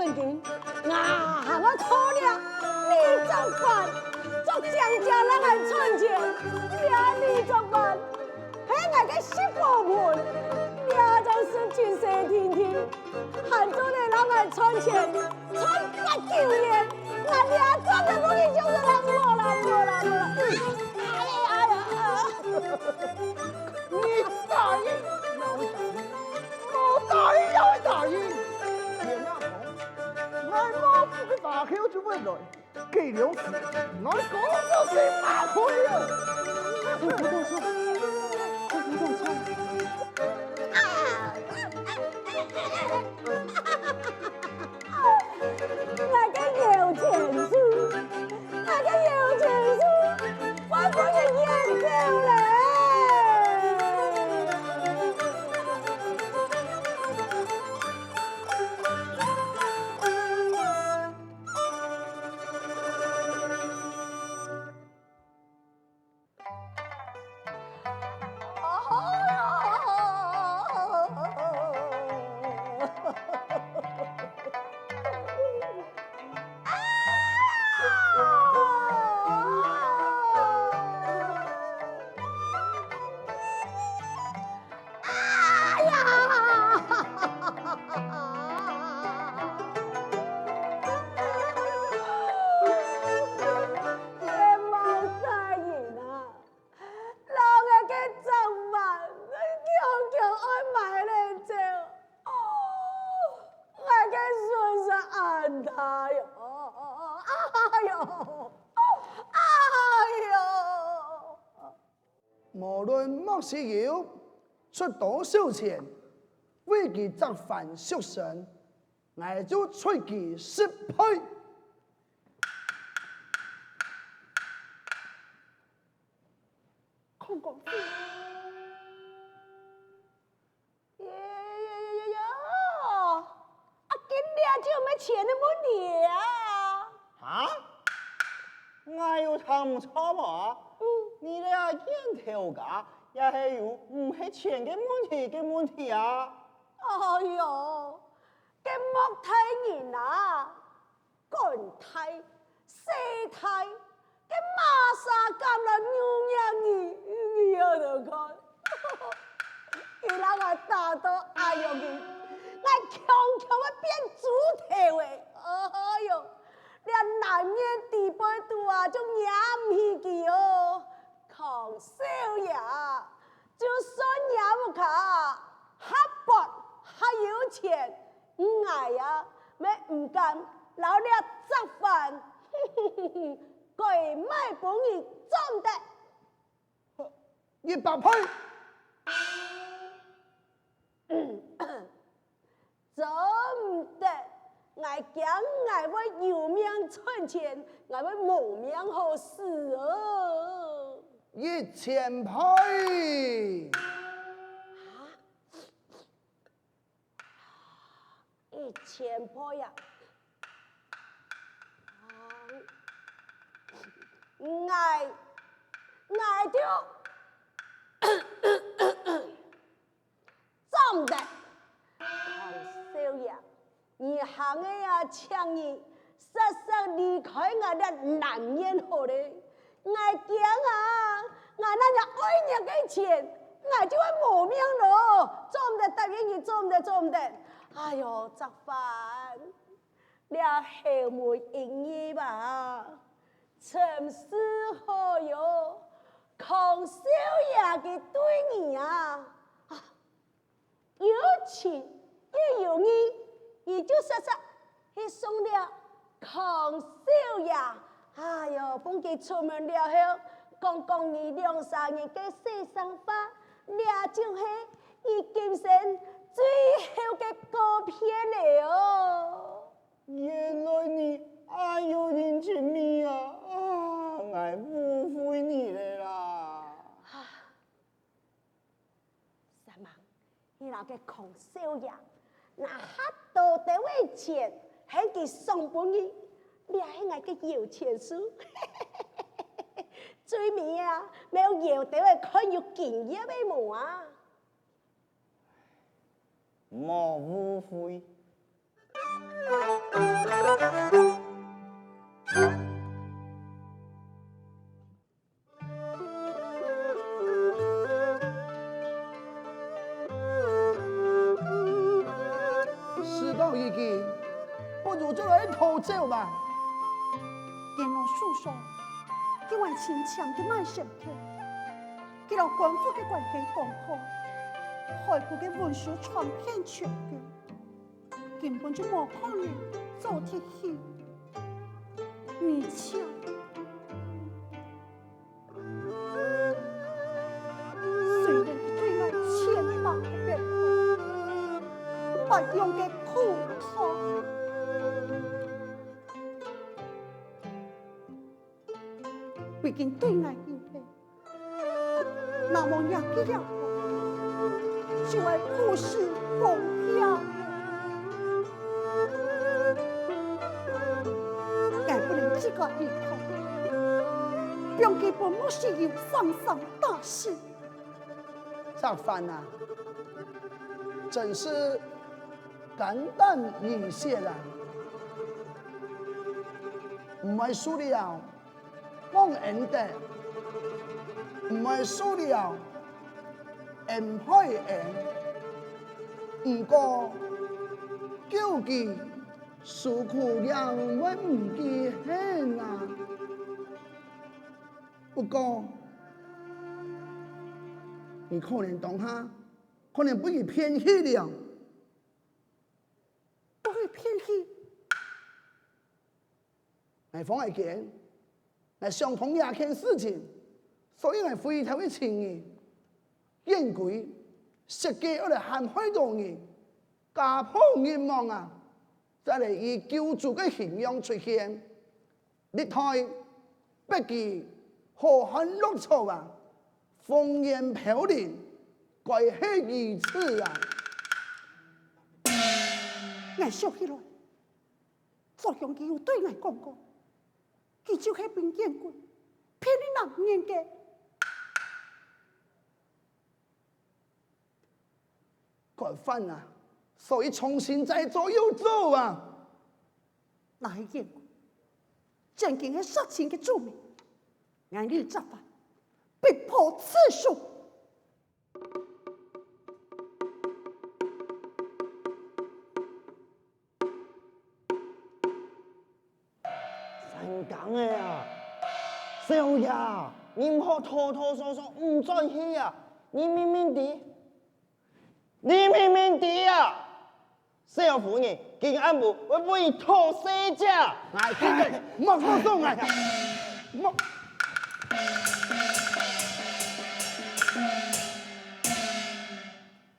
真经，我错了，你作反，作将家人来存钱，你作反，係我嘅媳婦們，你就是全世天天，喊做你人來存錢，存8、9年，那你賺的不你就是來沒啦。哎呀！你答應，我答應又會答應。田亞鵬，我老夫嘅大口就會來，計了事，我講就是馬開啊！不動車，不動車。我嘅有錢書，我不是研究嘞。無論莫是有出多少錢，為其責犯贖身，我就出其10倍。空公子，今日就沒錢的問題啊！啊？我有談錯嘛？你倆見頭家也係有唔係錢嘅問題啊！哎呦，嘅莫睇人啊，乾睇、細睇，嘅馬沙咁啦，你有得看。佢那個大到哎呦佢，我強的變豬頭誒！哎呦，連南面地背度啊，就養唔起佢哦。康少爺，就算也不卡，刻薄還有錢，我呀，咩唔敢老了責犯，佢咪幫你裝的100倍。做唔得，我驚我會有命存錢，我會無命好死哦。1000倍。1000倍呀！我就做唔得。康少爺，你行的呀，請你實離開我的南面好咧。我驚啊，我那日愛你嘅錢，我就會無命咯。做唔得，答應你做唔得。哎呦，責犯，你後門應意吧，真是好喲。康少爺嘅對你啊，有情也有義，你就實去送了康少爺。哎呦，幫佢出門了後，講你2、3日嘅世上法，你就是你今生最後嘅歌片了哦。原來你愛有人情味啊！我誤會你了啦。什麼？你那個康少爺，那黑道的位錢，喺佢送俾你。你係我嘅有錢書，最尾啊，沒有搖到嘅佢要經驗嘅冇啊！莫誤會。事到如今，不如就来逃走吧。见我叔叔，叫我亲强嘅卖身体，佢讓官府嘅關係講好，海部嘅文書傳遍全國，根本就冇可能做鐵戲。你瞧，雖然佢對我千百遍好，不用嘅苦痛。畢竟對我有利，那麼也記了我，就愛普世奉養。我不能自個依靠，讓基本莫是有上上大事。这番啊，真是肝膽熱血啊！唔係輸了忘恩德，唔係輸了恩派恩，不過救佢受苦兩位唔記恨啊！不過，你可能當下可能不如偏去了，不會偏去，我放一件，我相同一件事情，所以我回頭的情誼，因為設計我哋陷害到人，家破人亡啊！再嚟以救助嘅形象出現，歷代不羈河漢落草啊！烽煙飄零，怪氣如此啊！我想起來，昨天佢有對我講過，佢就係邊見過騙你男人嘅。改翻啊！所以重新再做又做啊！哪一見過？正經係殺情嘅著名，俺哋執法必破此數。神講嘅啊，少爺，你唔好拖拖嗦嗦唔再去啊！你明明地啊！少夫人，見阿母會唔會拖死啫？哎，對，莫放鬆啊！莫。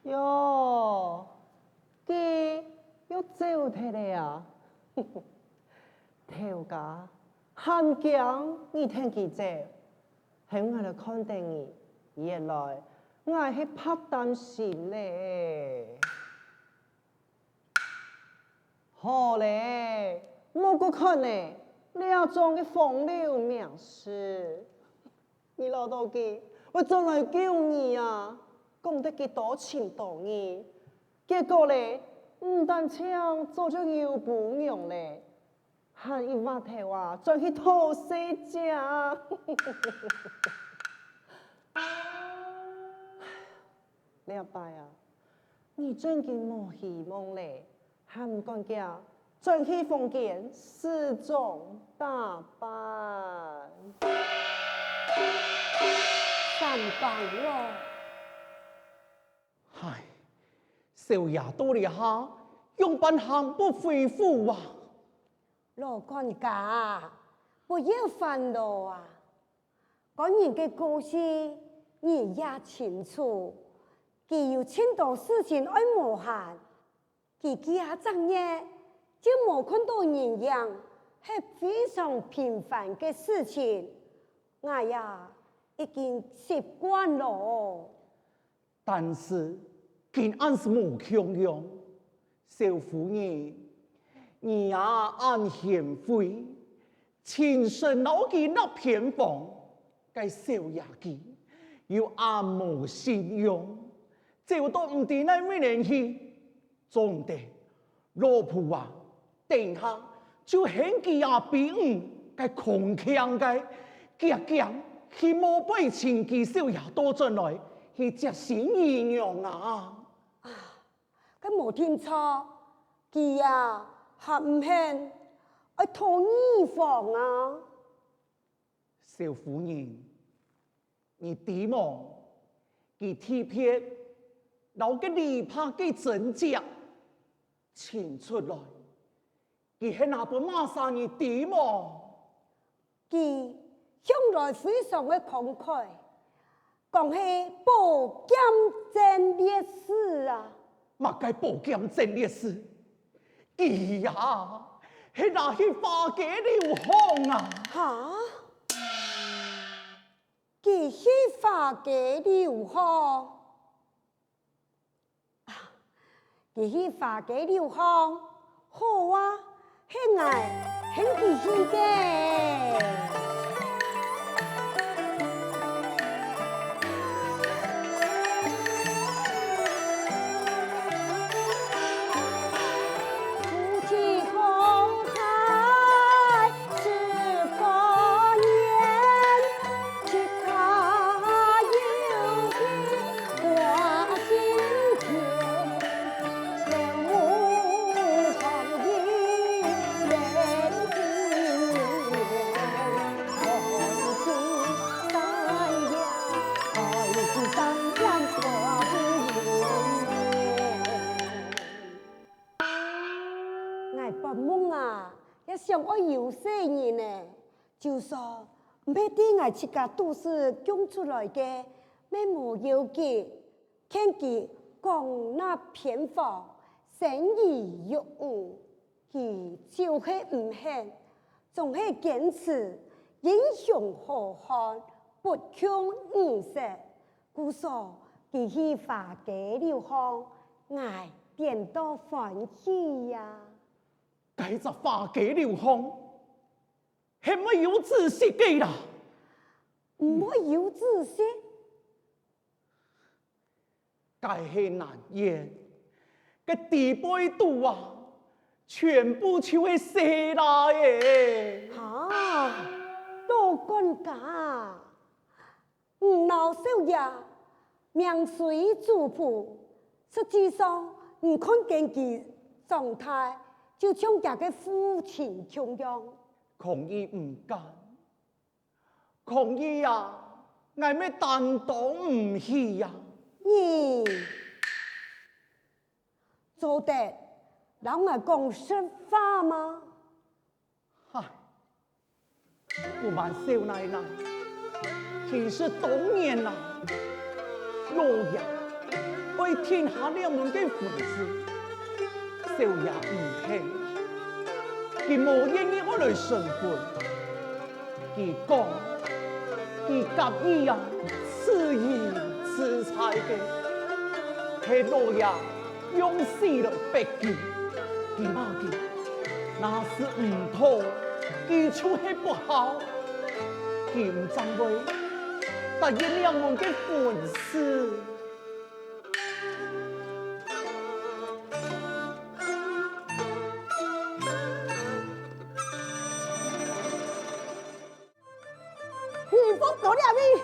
喲，佢要走睇嚟啊！頭家，喊講你聽佢走，喺我哋看定你，原來我係拍擔心咧。好咧，冇個看咧，你要裝嘅風流名士，你老到佢，我真係救你啊！講得幾多情多義，結果咧唔但唱做咗腰部樣咧，還一話頭啊，再去偷死家。你阿爸啊，你真嘅冇希望咧，還唔講叫再去封建四種大班，三班咯。唉，少爺多了下，用笨行不恢復啊！老管家，不要煩惱啊！講人嘅故事，你也清楚。佢有千多事情愛無限，佢家整嘢就冇看到人樣，係非常平凡嘅事情。我呀已經習慣咯。但是，見俺是無強用，少夫人，你也按賢惠，親身攞佢那偏房，該少爺佢要按無信用，就都唔掂那咩人去，總得老婆啊，等下就显佢阿比五嘅狂强嘅，夹强去冇背前期少爷多进来，去接新姨娘啊！佢冇聽錯，佢啊合唔興，愛同衣房啊！少夫人，你點望？佢貼片，留個離拍嘅真相，傳出來，佢係那本馬上你點望？佢向來非常嘅慷慨，講係寶劍真烈士啊！乜計寶劍真烈士？佢呀，係那去花家流行啊！嚇！佢去花家流行，佢去花家流行，好啊，係我很佢去嘅。像我有些人呢，就說唔係啲我自家都是講出來嘅，咩冇要緊，看佢講那偏方，生意欲誤，佢就係唔肯，仲係堅持英雄好漢不強唔食，故說佢去花家流行，捱點到歡喜呀。計只花家流行，係咪有自信嘅啦？唔會有自信，計係難言，個地背度啊，全部就係寫啦嘅。嚇，都講假，老少爺名垂祖譜，實際上唔看見佢狀態。就像家嘅父親同樣，孔義唔干，孔義呀，我咩擔當唔起呀？你做得讓我講實話嗎？唉，我問少奶奶，其實當年啊，老爺為天下兩門嘅父子。少爺唔興，佢冇願意我來成婚。佢講，佢夾意啊，此言此財嘅，係老爺用死來逼佢，佢罵佢，那是唔妥，佢就係不好，佢唔爭為，但係兩門嘅本事。到了未？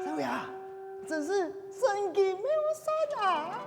少爺，真是神機妙算啊！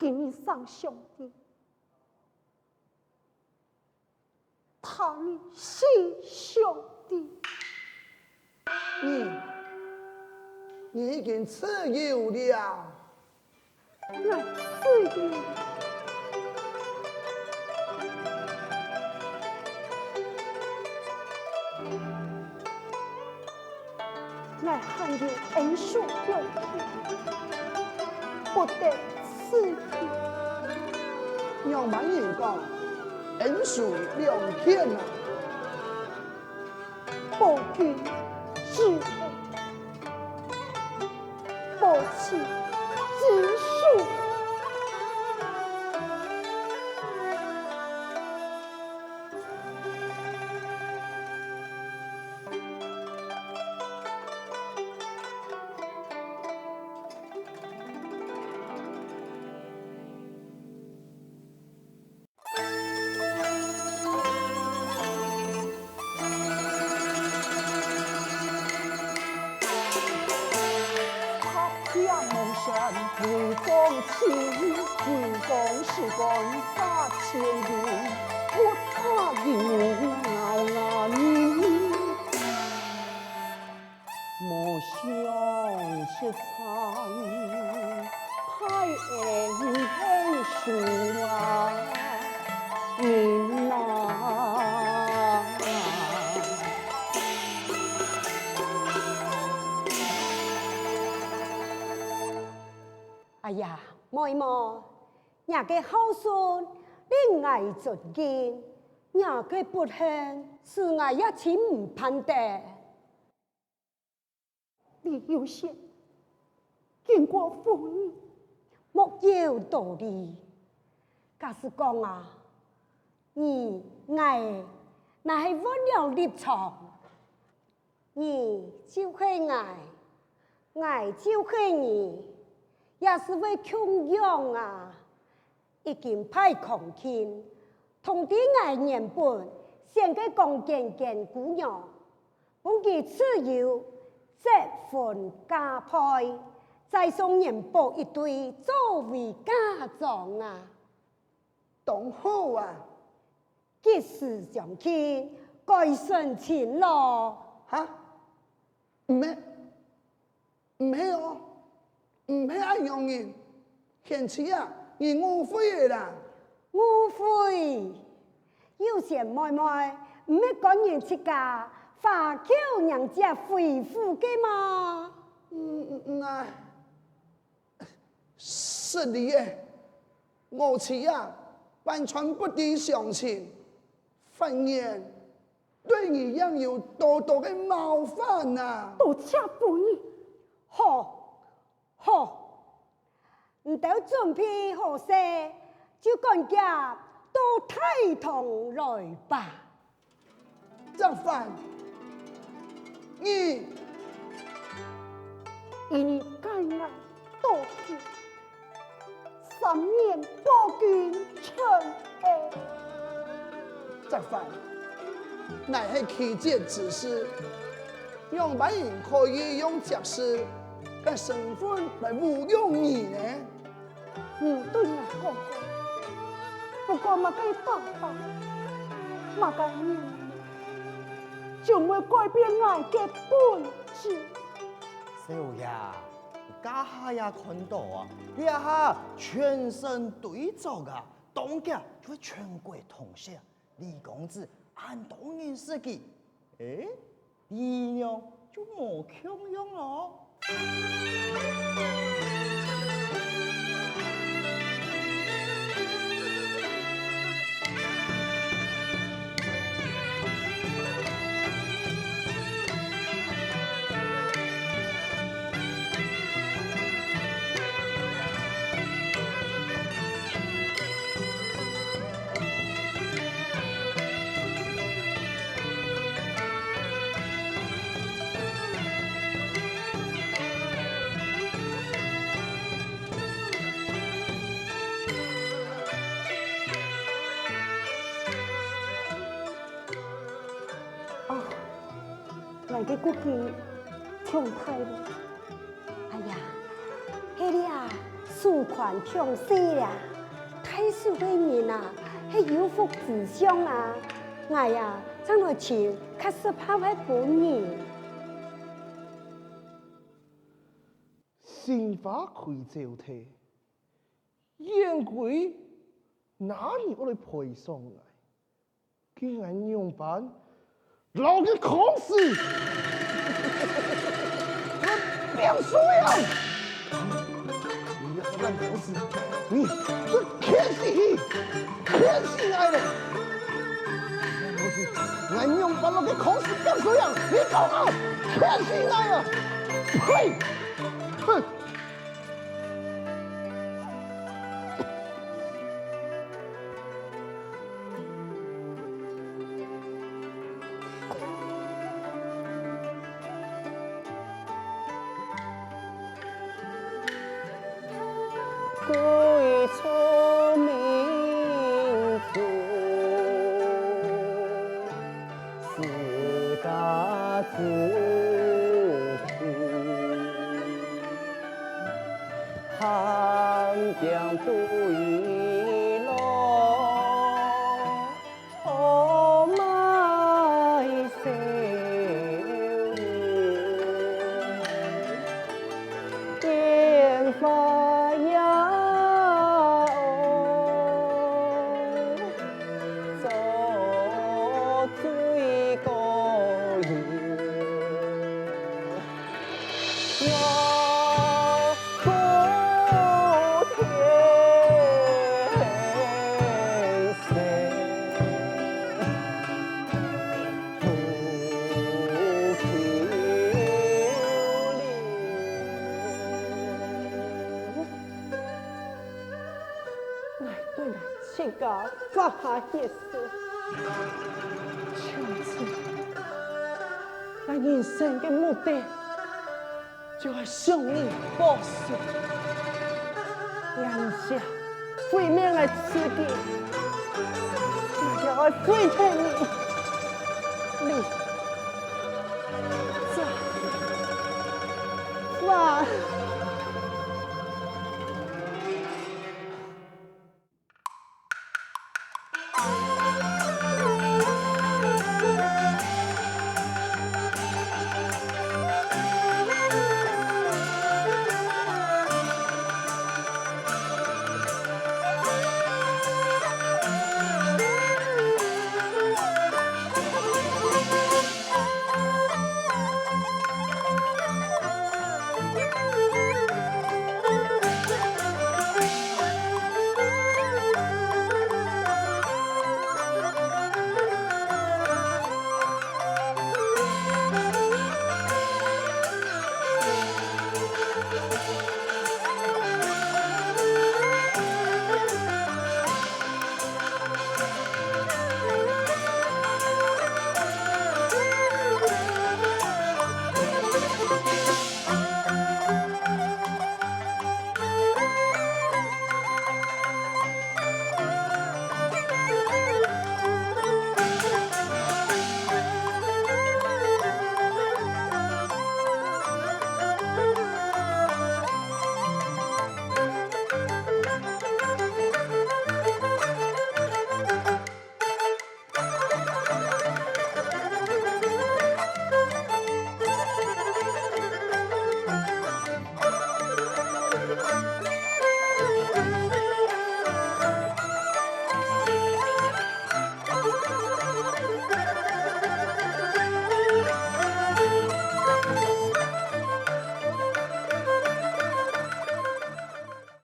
今日上上帝，他日是上帝。你已经自由了。我自由。我还有恩属有不得赐予。让满人讲，恩属两天啊，保君之恩，保妻之恕。为公卿，为公事干发千人，我他一怒咬牙你，莫想吃餐，派恩恩树啊，你呐。哎呀，妹妹，伢个孝顺，你爱尊敬；伢个不幸，是我也请唔盼的。你有些经过风雨，莫要道理。假是讲啊，你爱那是温柔立场，你就会爱，爱就会你。也是为穷养啊，已经派狂亲，同啲爱原本先个讲见姑娘，本其自由结婚加配，再送元宝一堆作为嫁妆啊，当好啊！结识相亲，改顺情咯。哈？唔系哦。唔係一樣人，現次啊，你誤會嘅啦。誤會，有些妹妹唔係趕人出嫁，花轎人家回府嘅嘛。是的嘅，我次啊，完全不敵相情，反而對你ยัง有多多嘅冒犯啊。都吃不你。好。好，唔到準備好勢，就趕家到太堂來吧。這番，你因甘愛多謝，3年報君成恩。這番，乃係奇傑之事，讓別人可以用這事嘅身份來侮辱你呢？你對我講過，不過嘛該爸爸，嘛該你，就會改變愛嘅本質。少爺，家下也看到啊，你下全身對着啊，當家就會全國同享。李公子按當然是佢，姨娘就冇強用咯。我嘅國旗強太了。哎呀，迄啲啊，数款强势啦，太数的人啊，是有福之相啊！我呀，将来钱确实抛喺本人。新花开朝廷，燕贵哪里我来陪上来？竟然用办老个空事，我变输呀！你要烂头子，你这天死，天死来了！俺用办老个空事变输呀！你搞啊，天死来了！呸！哼！归聪明族，自家自主，汉江对落，哦my sailor，电发呀。这个发下意思，从此，我人生的目的就係向你報仇，眼下毁灭我自己，我要毁掉你，你。